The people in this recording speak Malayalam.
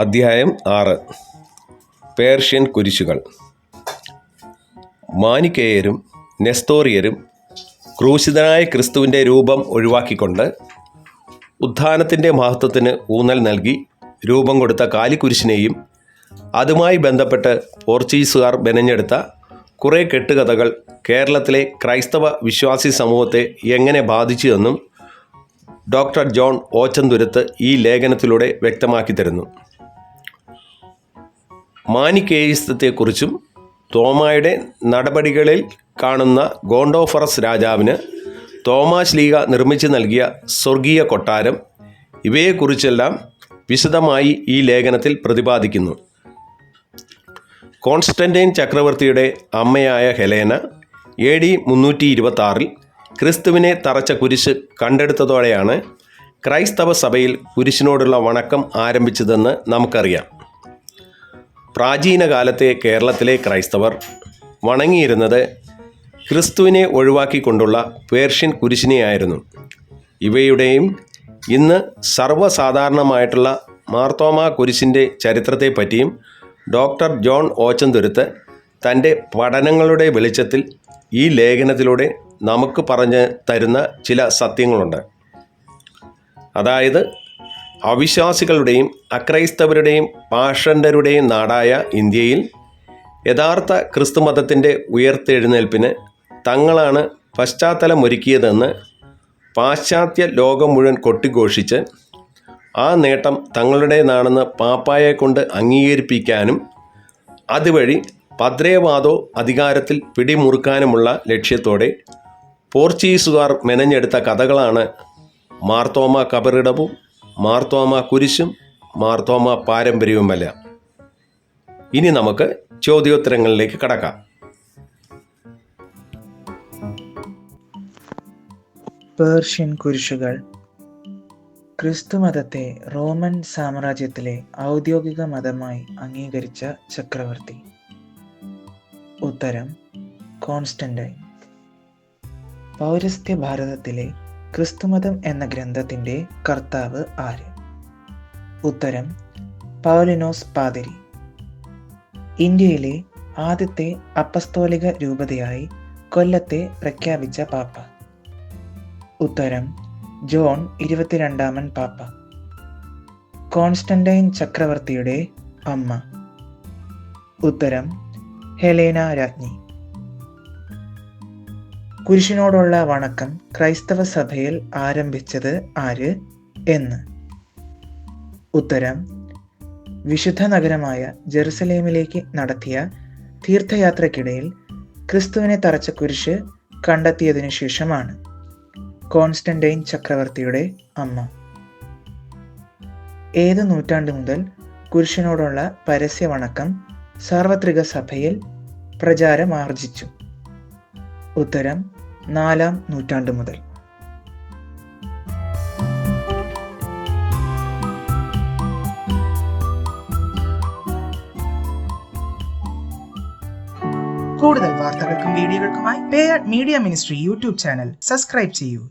അധ്യായം 6. പേർഷ്യൻ കുരിശുകൾ. മാനിക്കേയരും നെസ്തോറിയരും ക്രൂശിതനായ ക്രിസ്തുവിൻ്റെ രൂപം ഒഴിവാക്കിക്കൊണ്ട് ഉത്ഥാനത്തിൻ്റെ മഹത്വത്തിന് ഊന്നൽ നൽകി രൂപം കൊടുത്ത കാലിക്കുരിശിനെയും അതുമായി ബന്ധപ്പെട്ട് പോർച്ചുഗീസുകാർ മെനഞ്ഞെടുത്ത കുറേ കെട്ടുകഥകൾ കേരളത്തിലെ ക്രൈസ്തവ വിശ്വാസി സമൂഹത്തെ എങ്ങനെ ബാധിച്ചുവെന്നും ഡോക്ടർ ജോൺ ഓച്ചന്തുരുത്ത് ഈ ലേഖനത്തിലൂടെ വ്യക്തമാക്കി തരുന്നു. മാനിക്കേയിസത്തെക്കുറിച്ചും തോമായുടെ നടപടികളിൽ കാണുന്ന ഗോണ്ടോഫറസ് രാജാവിന് തോമാശ്ലീഹ നിർമ്മിച്ചു നൽകിയ സ്വർഗീയ കൊട്ടാരം, ഇവയെക്കുറിച്ചെല്ലാം വിശദമായി ഈ ലേഖനത്തിൽ പ്രതിപാദിക്കുന്നു. കോൺസ്റ്റന്റൈൻ ചക്രവർത്തിയുടെ അമ്മയായ ഹെലേന AD 326 ക്രിസ്തുവിനെ തറച്ച കുരിശ് കണ്ടെടുത്തതോടെയാണ് ക്രൈസ്തവ സഭയിൽ കുരിശിനോടുള്ള വണക്കം ആരംഭിച്ചതെന്ന് നമുക്കറിയാം. പ്രാചീന കാലത്തെ കേരളത്തിലെ ക്രൈസ്തവർ വണങ്ങിയിരുന്നത് ക്രിസ്തുവിനെ ഒഴിവാക്കിക്കൊണ്ടുള്ള പേർഷ്യൻ കുരിശിനെയായിരുന്നു. ഇവയുടെയും ഇന്ന് സർവ്വസാധാരണമായിട്ടുള്ള മാർത്തോമാ കുരിശിൻ്റെ ചരിത്രത്തെപ്പറ്റിയും ഡോക്ടർ ജോൺ ഓച്ചന്തുരുത്ത് തൻ്റെ പഠനങ്ങളുടെ വെളിച്ചത്തിൽ ഈ ലേഖനത്തിലൂടെ നമുക്ക് പറഞ്ഞു തരുന്ന ചില സത്യങ്ങളുണ്ട്. അതായത്, അവിശ്വാസികളുടെയും അക്രൈസ്തവരുടെയും പാഷണ്ഡരുടെയും നാടായ ഇന്ത്യയിൽ യഥാർത്ഥ ക്രിസ്തുമതത്തിൻ്റെ ഉയർത്തെഴുന്നേൽപ്പിന് തങ്ങളാണ് പശ്ചാത്തലമൊരുക്കിയതെന്ന് പാശ്ചാത്യ ലോകം മുഴുവൻ കൊട്ടിഘോഷിച്ച് ആ നേട്ടം തങ്ങളുടേതാണെന്ന് പാപ്പായെക്കൊണ്ട് അംഗീകരിപ്പിക്കാനും അതുവഴി പദ്രേവാദോ അധികാരത്തിൽ പിടിമുറുക്കാനുമുള്ള ലക്ഷ്യത്തോടെ പോർച്ചുഗീസുകാർ മെനഞ്ഞെടുത്ത കഥകളാണ് മാർത്തോമ കബറിടവും മാർത്തോമ കുരിശും മാർത്തോമ പാരമ്പര്യവുമല്ല. ഇനി നമുക്ക് ചോദ്യോത്തരങ്ങളിലേക്ക് കടക്കാം. പേർഷ്യൻ കുരിശുകൾ. ക്രിസ്തുമതത്തെ റോമൻ സാമ്രാജ്യത്തിലെ ഔദ്യോഗിക മതമായി അംഗീകരിച്ച ചക്രവർത്തി. ഉത്തരം കോൺസ്റ്റന്റൈൻ. പൗരസ്ത്യ ഭാരതത്തിലെ ക്രിസ്തുമതം എന്ന ഗ്രന്ഥത്തിൻ്റെ കർത്താവ് ആര്? ഉത്തരം പൗലിനോസ് പാതിരി. ഇന്ത്യയിലെ ആദ്യത്തെ അപ്പസ്തോലിക രൂപതയായി കൊല്ലത്തെ പ്രഖ്യാപിച്ച പാപ്പ. ഉത്തരം ജോൺ 22 പാപ്പ. കോൺസ്റ്റന്റൈൻ ചക്രവർത്തിയുടെ അമ്മ. ഉത്തരം ഹെലേന രാജ്ഞി. കുരിശിനോടുള്ള വണക്കം ക്രൈസ്തവ സഭയിൽ ആരംഭിച്ചത് ആര് എന്ന്? ഉത്തരം വിശുദ്ധ നഗരമായ ജെറുസലേമിലേക്ക് നടത്തിയ തീർത്ഥയാത്രയ്ക്കിടയിൽ ക്രിസ്തുവിനെ തറച്ച കുരിശ് കണ്ടെത്തിയതിനു ശേഷമാണ്. കോൺസ്റ്റന്റൈൻ ചക്രവർത്തിയുടെ അമ്മ. ഏത് നൂറ്റാണ്ട് മുതൽ കുരിശിനോടുള്ള പരസ്യ വണക്കം സാർവത്രിക സഭയിൽ പ്രചാരമാർജിച്ചു? ഉത്തരം 4-ാം നൂറ്റാണ്ട് മുതൽ. കൂടുതൽ വാർത്തകൾക്കും വീഡിയോകൾക്കുമായി Peyad media ministry YouTube channel subscribe ചെയ്യൂ.